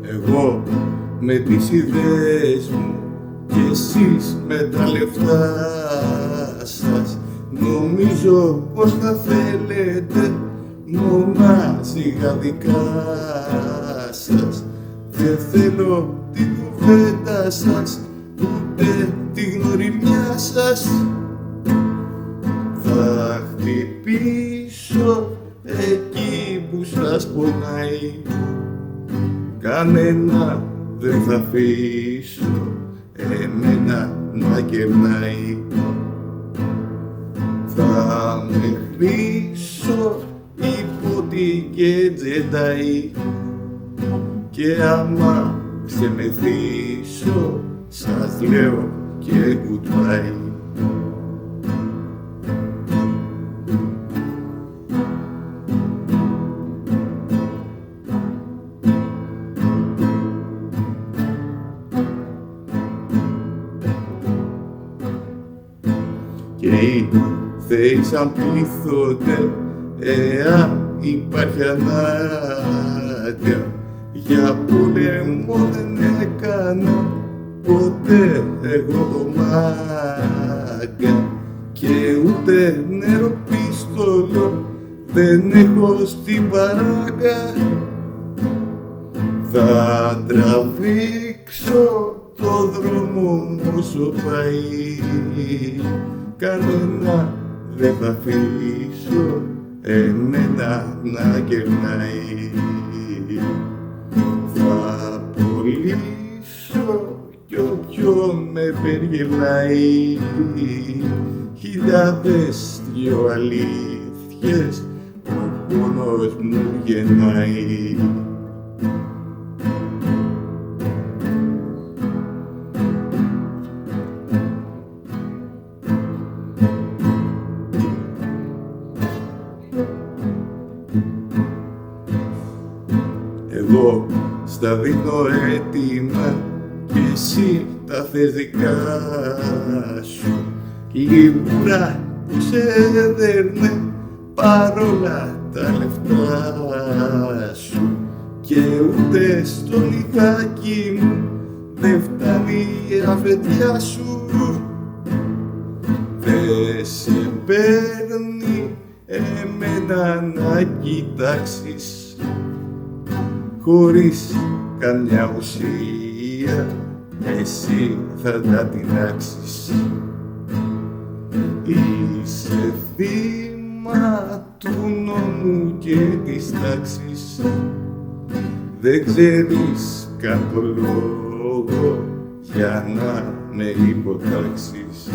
Εγώ με τις ιδέες μου κι εσείς με τα λεφτά σας, νομίζω πως θα θέλετε μονάζιγα δικά σας. Δεν θέλω την κουβέντα σας, ούτε τη γνωριμιά σας. Θα χτυπήσω εκεί που σας πονάει, κανένα δεν θα αφήσω εμένα να κερνάει. Θα με χρήσω υπότι και τζεντάι, και άμα ξεμεθύσω σας λέω και goodbye. Και οι θεοί σαν πλήθονται, εάν υπάρχει ανάγκη, για πόλεμο δεν έκανα ποτέ εγώ το μάγκα, και ούτε νεροπίστολο δεν έχω στην παράγκα. Θα τραβήξω το δρόμο μου όσο πάει, κανένα δεν θα αφήσω εμένα να κερνάει. Θα πουλήσω κι όποιον με περιγελάει, χιλιάδες δυο αλήθειες ο πόνος μου γεννάει. Εγώ στα δίνω έτοιμα κι εσύ τα θες δικά σου. Λίμπουρα που σε δέρνε παρόλα τα λεφτά σου, και ούτε στο λιγάκι μου δεν φτάνει η αφεντιά σου. Δεν σε παίρνει εμένα να κοιτάξεις, χωρίς καμιά ουσία εσύ θα τα τεινάξεις. Είσαι θύμα του νόμου και της τάξης, δεν ξέρεις καν το λόγο για να με υποτάξεις.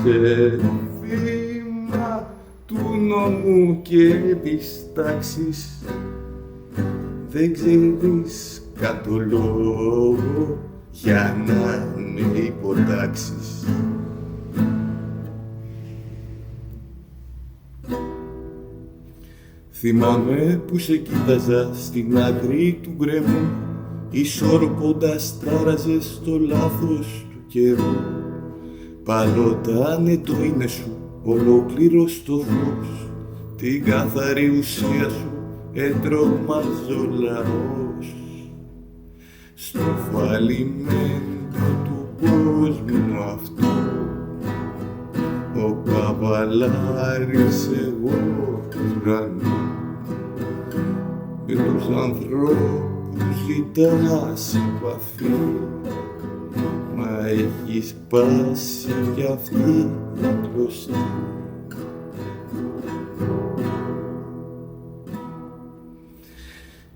Σε θύμα του νόμου και της τάξης, δεν ξέρεις καν το λόγο για να με υποτάξεις. Θυμάμαι που σε κοίταζα στην άκρη του γκρέμου, ισορροπώντας τάραζες στο λάθος του καιρού. Παλότανε το είναι σου ολόκληρο στο φως, την καθαρή ουσία σου ετρομάζω λαός. Στο φαλιμέντο του κόσμου αυτό, ο καβαλάρης εγώ του ουρανού, με τους ανθρώπους ζητά συμπαθή, μα έχει σπάσει κι αυτή η κλωστή.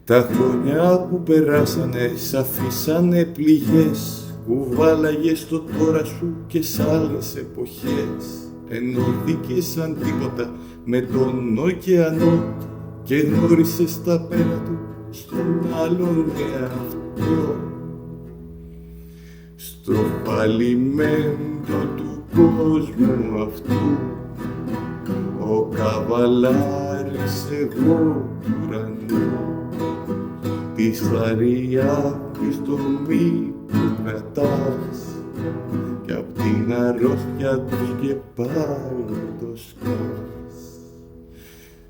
Τα χρόνια που περάσανε σ' αφήσανε πληγές, κουβάλαγες στο τώρα σου και σ' άλλες εποχές. Ενωθήκες σαν τίποτα με τον ωκεανό και γνώρισες τα πέρα του στον άλλον εαυτό. στο φαλιμέντο του κόσμου αυτού, ο καβαλάρης εγώ του ουρανού, της αριάδης το μη που κρατάς, κι απ' την αρρώστια του και πάλι το σκάς.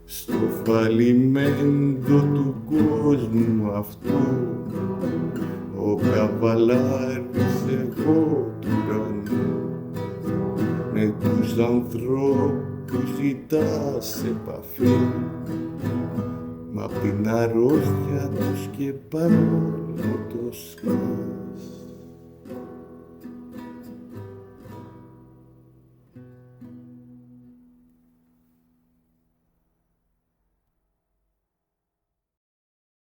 Στο φαλιμέντο του κόσμου αυτού, ο καβαλάρης εγώ του ουρανού, με τους ανθρώπους ζητάς επαφή, μα απ' την αρρώστια τους και πάλι το σκάς.